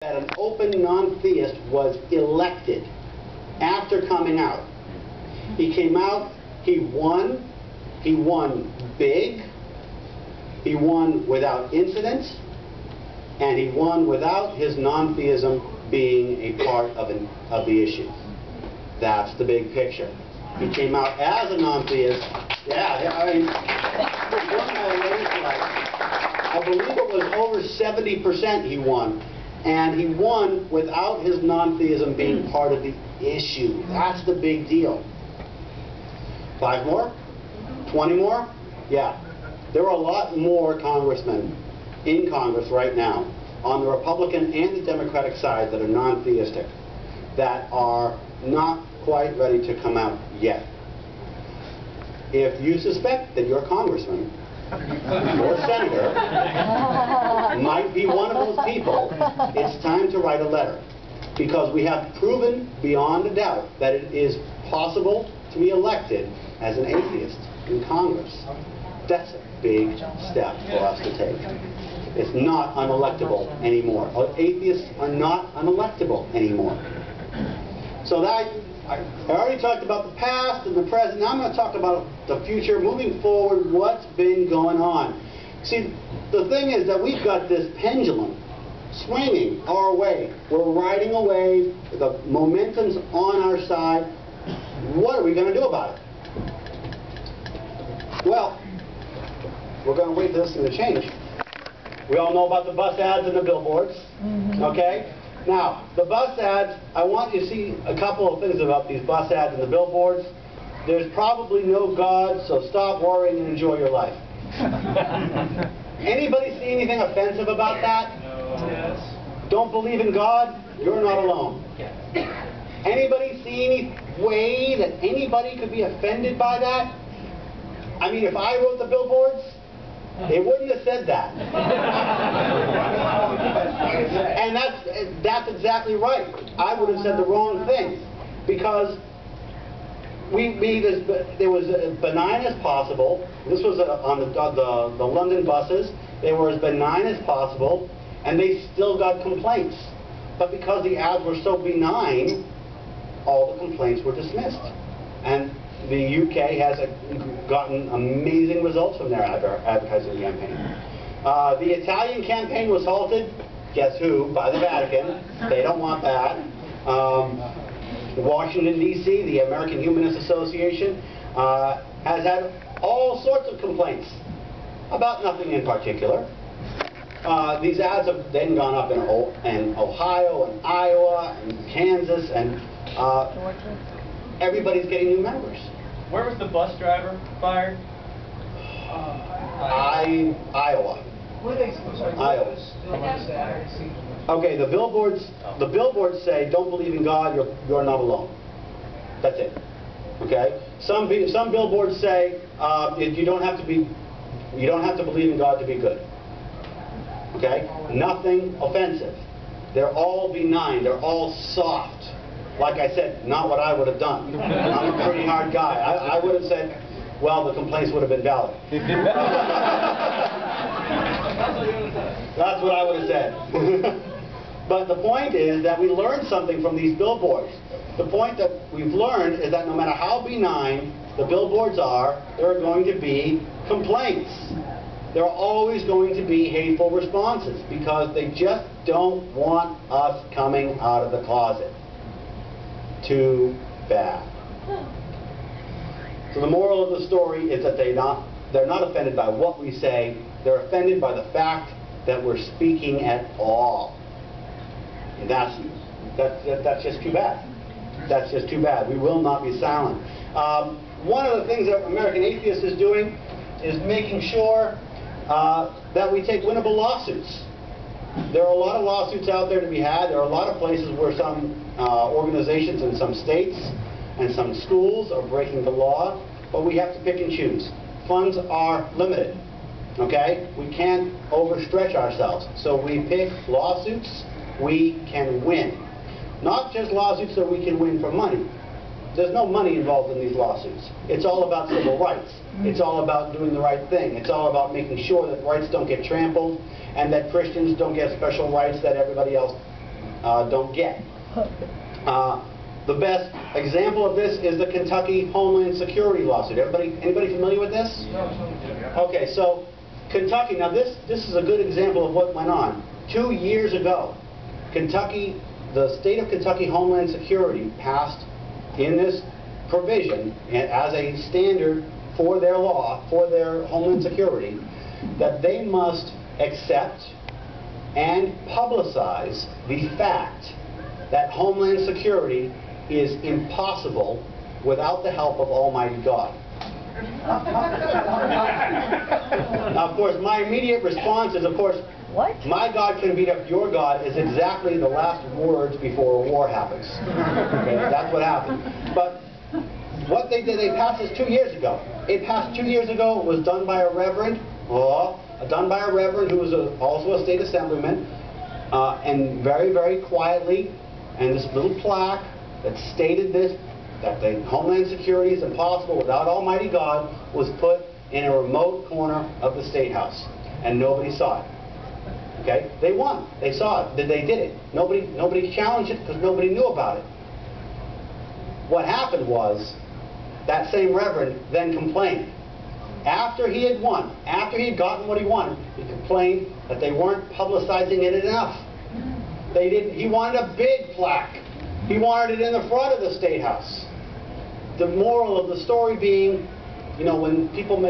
that an open non-theist was elected after coming out. He came out, he won big, he won without incident, and he won without his non-theism being a part of the issue. That's the big picture. He came out as a non-theist. Yeah, I mean, I believe it was over 70% he won. And he won without his non-theism being part of the issue. That's the big deal. 5 more? 20 more? Yeah. There are a lot more congressmen in Congress right now on the Republican and the Democratic side that are non-theistic, that are not quite ready to come out yet. If you suspect that your congressman or senator might be one of those people, it's time to write a letter. Because we have proven beyond a doubt that it is possible to be elected as an atheist in Congress. That's a big step for us to take. It's not unelectable anymore. Atheists are not unelectable anymore. So that I already talked about the past and the present. Now I'm going to talk about the future, moving forward, what's been going on. See, the thing is that we've got this pendulum swinging our way. We're riding a wave. The momentum's on our side. What are we going to do about it? Well, we're going to wait for this thing to change. We all know about the bus ads and the billboards, okay? Now, the bus ads, I want you to see a couple of things about these bus ads and the billboards. There's probably no God, so stop worrying and enjoy your life. Anybody see anything offensive about that? No. Yes. Don't believe in God? You're not alone. Anybody see any way that anybody could be offended by that? I mean, if I wrote the billboards, they wouldn't have said that. And that's exactly right. I would have said the wrong thing. Because there was as benign as possible. This was on the London buses. They were as benign as possible, and they still got complaints. But because the ads were so benign, all the complaints were dismissed. And the UK has gotten amazing results from their advertising campaign. The Italian campaign was halted, guess who? By the Vatican. They don't want that. Washington, D.C., the American Humanist Association, has had all sorts of complaints about nothing in particular. These ads have then gone up in Ohio and Iowa and Kansas, and everybody's getting new members. Where was the bus driver fired? Iowa. Iowa. Okay, the billboards say, "Don't believe in God, you're not alone." That's it. Okay. Some billboards say you don't have to believe in God to be good. Okay. Nothing offensive. They're all benign. They're all soft. Like I said, not what I would have done. I'm a pretty hard guy. I would have said, well, the complaints would have been valid. That's what I would have said. But the point is that we learned something from these billboards. The point that we've learned is that no matter how benign the billboards are, there are going to be complaints. There are always going to be hateful responses because they just don't want us coming out of the closet. Too bad. So the moral of the story is that they're not offended by what we say. They're offended by the fact that we're speaking at all. And that's just too bad. That's just too bad. We will not be silent. One of the things that American Atheists is doing is making sure that we take winnable lawsuits. There are a lot of lawsuits out there to be had. There are a lot of places where some organizations in some states and some schools are breaking the law, but we have to pick and choose. Funds are limited, okay? We can't overstretch ourselves. So we pick lawsuits we can win. Not just lawsuits that we can win for money. There's no money involved in these lawsuits. It's all about civil rights. It's all about doing the right thing. It's all about making sure that rights don't get trampled and that Christians don't get special rights that everybody else don't get. The best example of this is the Kentucky Homeland Security lawsuit. Anybody familiar with this? Okay, so Kentucky, now this is a good example of what went on. 2 years ago, Kentucky, the state of Kentucky Homeland Security passed in this provision as a standard for their law, for their Homeland Security, that they must accept and publicize the fact that Homeland Security is impossible without the help of Almighty God. Now, of course, my immediate response is, of course, what? My God can beat up your God is exactly the last words before a war happens. Okay, that's what happened. But what they did, they passed this 2 years ago. It passed 2 years ago. It was done by a reverend, who was also a state assemblyman, and very, very quietly, and this little plaque that stated this, that the Homeland Security is impossible without Almighty God, was put in a remote corner of the State House, and nobody saw it. Okay? They won. They saw it. They did it. Nobody challenged it because nobody knew about it. What happened was, that same reverend then complained. After he had won, after he had gotten what he wanted, he complained that they weren't publicizing it enough. They didn't. He wanted a big plaque. He wanted it in the front of the State House. The moral of the story being, you know, when people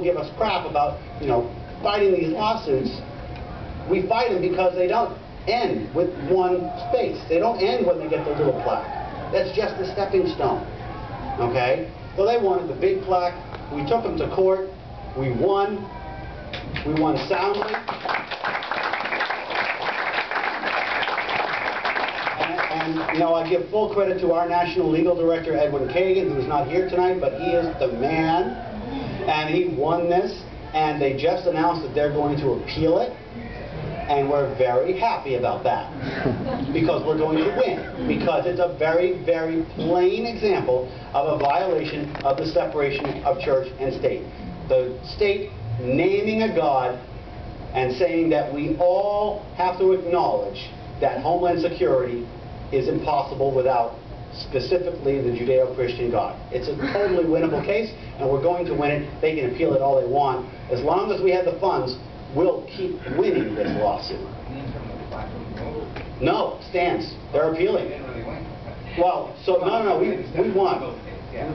give us crap about, you know, fighting these lawsuits, we fight them because they don't end with one space. They don't end when they get the little plaque. That's just the stepping stone. Okay? So they wanted the big plaque. We took them to court. We won. We won soundly. And you know, I give full credit to our National Legal Director, Edwin Kagan, who's not here tonight, but he is the man. And he won this. And they just announced that they're going to appeal it. And we're very happy about that, because we're going to win, because it's a very, very plain example of a violation of the separation of church and state. The state naming a God and saying that we all have to acknowledge that Homeland Security is impossible without specifically the Judeo-Christian God. It's a totally winnable case, and we're going to win it. They can appeal it all they want. As long as we have the funds, we'll keep winning this lawsuit. No, it stands. They're appealing. Well, so no, we won.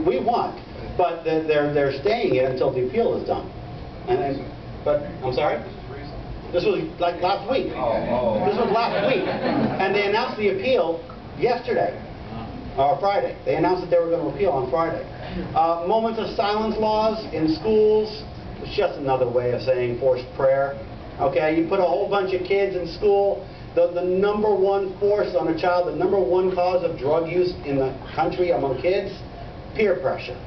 We won, but they're staying it until the appeal is done. But I'm sorry. This was like last week. This was last week, and they announced the appeal yesterday or Friday. They announced that they were going to appeal on Friday. Moments of silence laws in schools. It's just another way of saying forced prayer. Okay, you put a whole bunch of kids in school. The number one force on a child, the number one cause of drug use in the country among kids, peer pressure.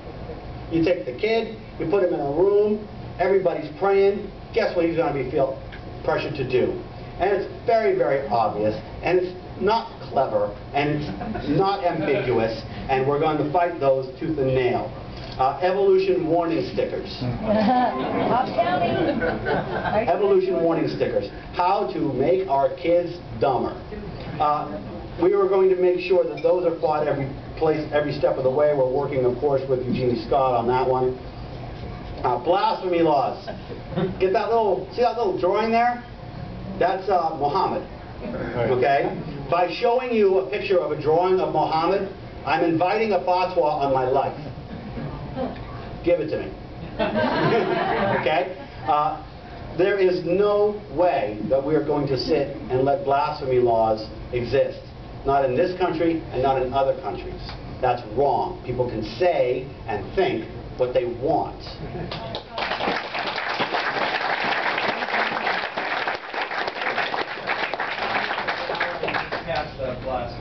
You take the kid, you put him in a room, everybody's praying. Guess what he's going to be feel pressured to do? And it's very, very obvious, and it's not clever, and it's not ambiguous, and we're going to fight those tooth and nail. Evolution warning stickers. Evolution warning stickers. How to make our kids dumber. We were going to make sure that those are fought every step of the way. We're working, of course, with Eugenie Scott on that one. Blasphemy laws. See that little drawing there? That's Muhammad. Okay? By showing you a picture of a drawing of Muhammad, I'm inviting a fatwa on my life. Give it to me. Okay? There is no way that we are going to sit and let blasphemy laws exist. Not in this country and not in other countries. That's wrong. People can say and think what they want.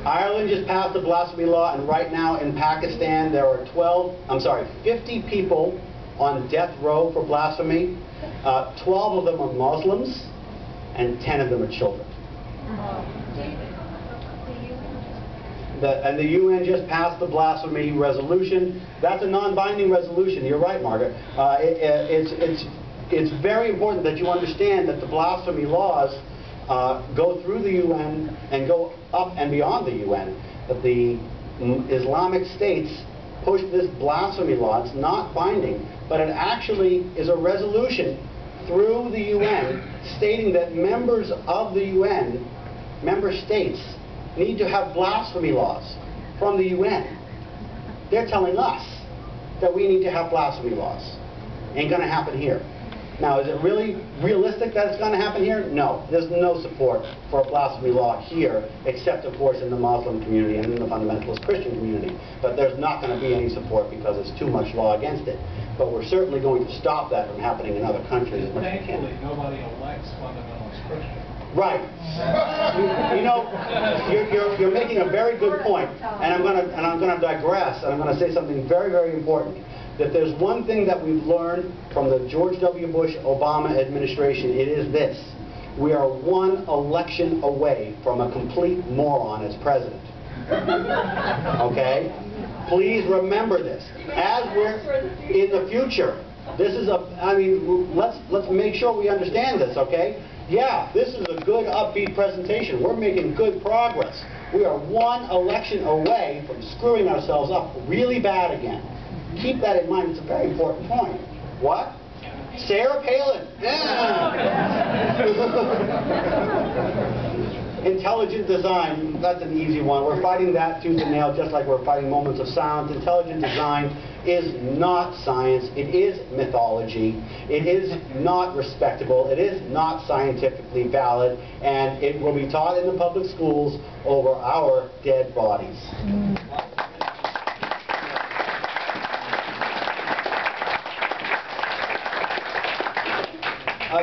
Ireland just passed a blasphemy law, and right now in Pakistan there are 50 people on death row for blasphemy. 12 of them are Muslims, and 10 of them are children. And the UN just passed the blasphemy resolution. That's a non-binding resolution. You're right, Margaret. It's very important that you understand that the blasphemy laws go through the UN and go up and beyond the UN. But the Islamic states pushed this blasphemy law. It's not binding, but it actually is a resolution through the UN stating that members of the UN, member states, need to have blasphemy laws from the UN. They're telling us that we need to have blasphemy laws. Ain't going to happen here. Now, is it really realistic that it's going to happen here? No. There's no support for a blasphemy law here, except, of course, in the Muslim community and in the fundamentalist Christian community. But there's not going to be any support because there's too much law against it. But we're certainly going to stop that from happening in other countries as much as we can. Thankfully, nobody elects fundamentalist Christian. Right. You know, you're making a very good point, and I'm going to digress, and I'm going to say something very, very important. That there's one thing that we've learned from the George W. Bush Obama administration. It is this: we are one election away from a complete moron as president. Okay? Please remember this. As we're in the future, this is let's make sure we understand this, okay? Yeah, this is a good upbeat presentation. We're making good progress. We are one election away from screwing ourselves up really bad again. Keep that in mind. It's a very important point. What? Sarah Palin. Yeah. Intelligent design, that's an easy one. We're fighting that tooth and nail just like we're fighting moments of silence. Intelligent design is not science. It is mythology. It is not respectable. It is not scientifically valid. And it will be taught in the public schools over our dead bodies.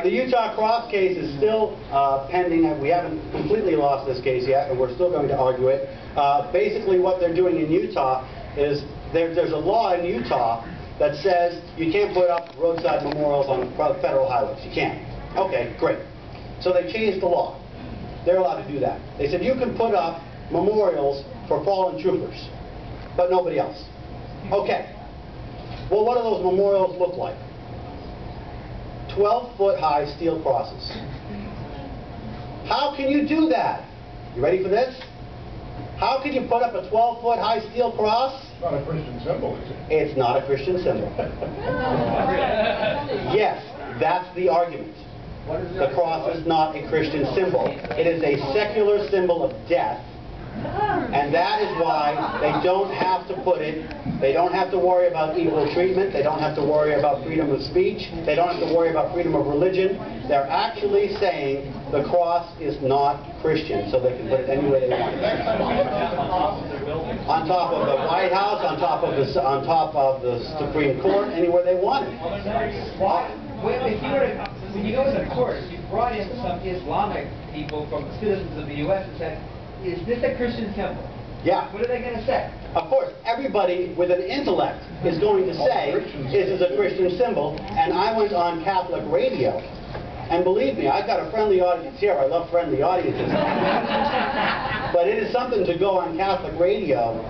The Utah Cross case is still pending. We haven't completely lost this case yet, and we're still going to argue it. Basically, what they're doing in Utah is there's a law in Utah that says you can't put up roadside memorials on federal highways. You can't. Okay, great. So they changed the law. They're allowed to do that. They said you can put up memorials for fallen troopers, but nobody else. Okay. Well, what do those memorials look like? 12-foot high steel crosses. How can you do that? You ready for this? How can you put up a 12-foot high steel cross? It's not a Christian symbol, is it? It's not a Christian symbol. Yes, that's the argument. The cross is not a Christian symbol. It is a secular symbol of death. And that is why they don't have to put it, they don't have to worry about equal treatment, they don't have to worry about freedom of speech, they don't have to worry about freedom of religion. They're actually saying the cross is not Christian, so they can put it anywhere they want. On top of the White House, on top of the Supreme Court, anywhere they want it. When you go to the court, you brought in some Islamic people from citizens of the U.S. and said, is this a Christian symbol? Yeah. What are they going to say? Of course, everybody with an intellect is going to say, this is a Christian symbol, and I went on Catholic radio, and believe me, I've got a friendly audience here. I love friendly audiences. But it is something to go on Catholic radio